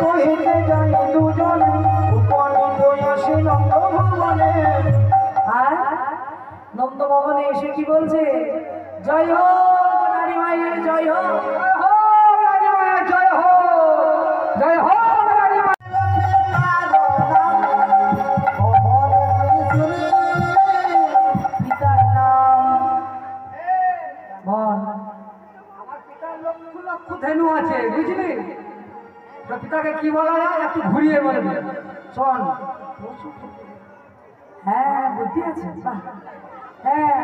কহিতে যাই দুজনে উপনীত আসে নন্দ ভবনে। আর নন্দ ভবনে এসে কি বলছে? জয় হো নারী মায়ের জয় হো, রানী মায়ের জয় হো, জয় হো রানী মায়ের। পিতার নাম বল। আমার পিতার লক্ষ লক্ষ ধেনু আছে, বুঝলি? তো পিতাকে কি বলা যায় একটু ঘুরিয়ে বলবি। শোন, হ্যাঁ বুদ্ধি আছে, বাহ। হ্যাঁ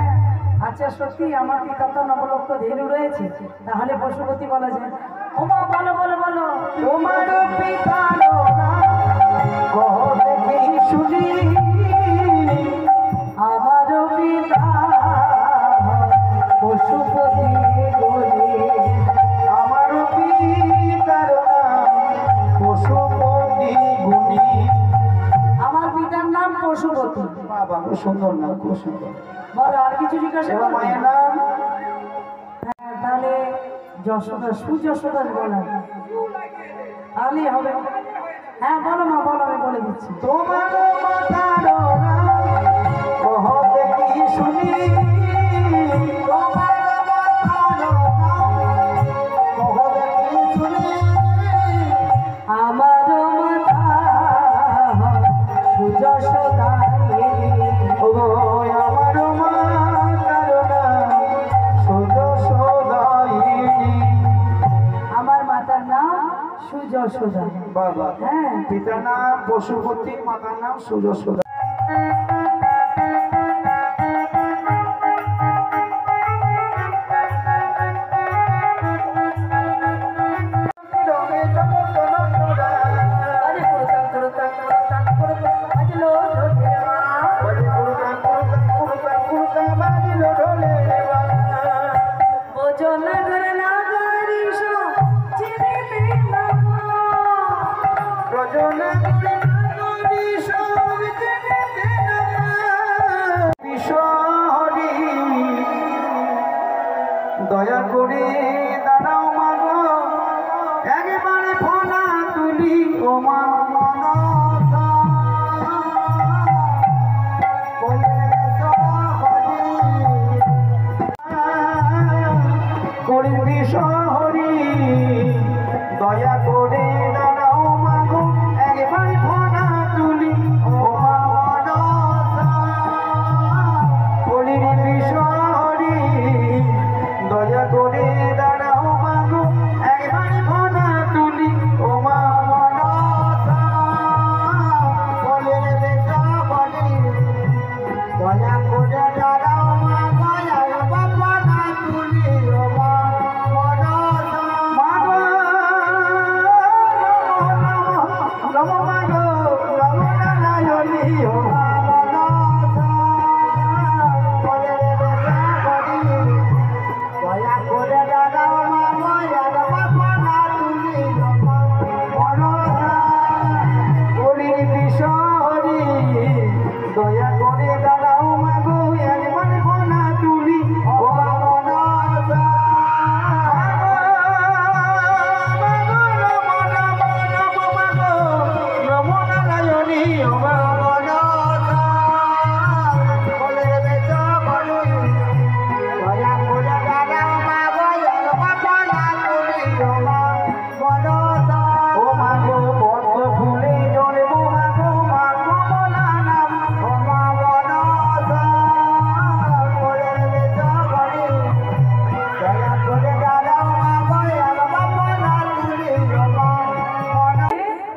আচ্ছা, সত্যি আমার পিতা তো নবলক্ষ ধেনু রয়েছে, তাহলে পশুপতি বলা যায়। ওমা বলো বলো বলো। তোমার পিতার নাম কহ দেখি শুনি। আমার পিতা পশুপতি বলি। আমার পিতার নাম পশুপতি গুণী। আমার পিতার নাম পশুপতি। বাবা খুব সুন্দর নাম, খুব সুন্দর। বলো আর কিছু জিজ্ঞাসা এবার করবে? মায়ের নাম হ্যাঁ তাহলে যশোদা, সুযশোদা বলা তাহলেই হবে। হ্যাঁ বলো মা বলো, আমি বলে দিচ্ছি। তোমার মাতার নাম কহ দেখি শুনি। তোমার মাতার নাম কহ দেখি শুনি। আমার মাতা সুযশোদা। ও আমার মাতার নাম সুযশোদায়িনী। আমার মাতার নাম সুযশোদা। বাবা হ্যাঁ পিতার নাম পশুপতি, মাতার নাম সুযশোদা। আরে করতাম করতাম করতাম করতাম বাজলো ঢোলের মা। ভোজন করে নাগরি সব চিনিতে না। দয়া করে দাঁড়াও মাগো, একবারে ফোনা তুলি ও মা। করি শহরি দয়া করে দাঁড়াও মাগো, একবারে ফোনা তুলি ও মা। করি শহরি দয়া করে দাঁড়াও মাগো, একবারে ফোনা তুলি ও মা। দয়া করে দাঁড়াও মাগো, একবারে তুলি ও মা। নম মাগো নম নারায়ণী ও মা। দয়া করে দাঁড়াও মাগো, একবারে তুলি ও মা। করি বিশহরি দয়া করে দাঁড়াও মাগো, একবারে ফোনা তুলি ও মা।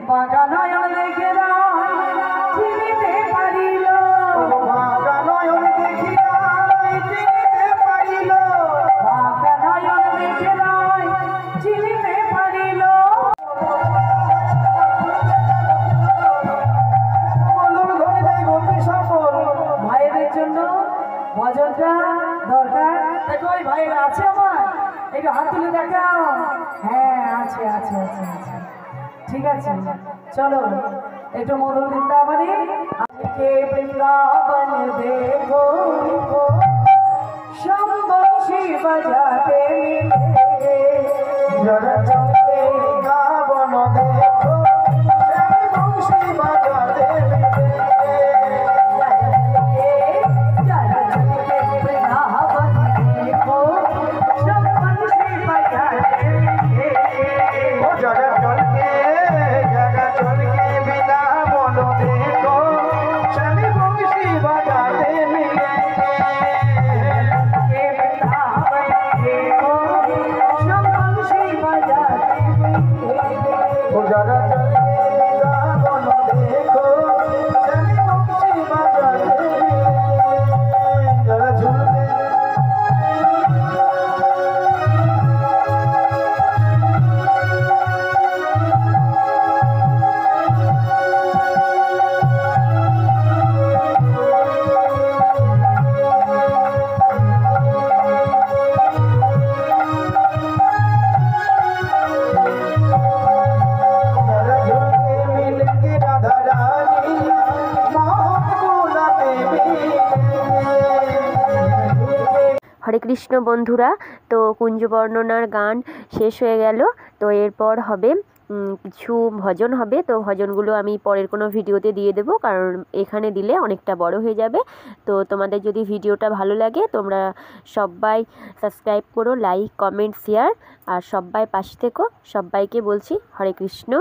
বাগানয়ন দেখে চিনিতে পারিল। বাগানয়ন দেখিতে পারিল। বাগানয়ন দেখে চিনিতে পারিল। ভাইয়েদের জন্য ভজনটা দরকার। দেখো ওই ভাইয়েরা আছে আমার, একটু হাত তুলে দেখাও। হ্যাঁ আছে আছে আছে আছে, ঠিক আছে চলো একটু মধুর বৃন্দাবনে। আজকে বৃন্দাবন দেখো শম্বংশী বাজাতে মিলে। জরা চলে গাবন দেখো হরে কৃষ্ণ বন্ধুরা। তো কুঞ্জ বর্ণনার গান শেষ হয়ে গেল। তো এরপর হবে কিছু ভজন হবে। তো ভজনগুলো আমি পরের কোনো ভিডিওতে দিয়ে দেবো, কারণ এখানে দিলে অনেকটা বড় হয়ে যাবে। তো তোমাদের যদি ভিডিওটা ভালো লাগে তোমরা সবাই সাবস্ক্রাইব করো, লাইক কমেন্ট শেয়ার, আর সবাই পাশে থেকো। সবাইকে বলছি হরে কৃষ্ণ।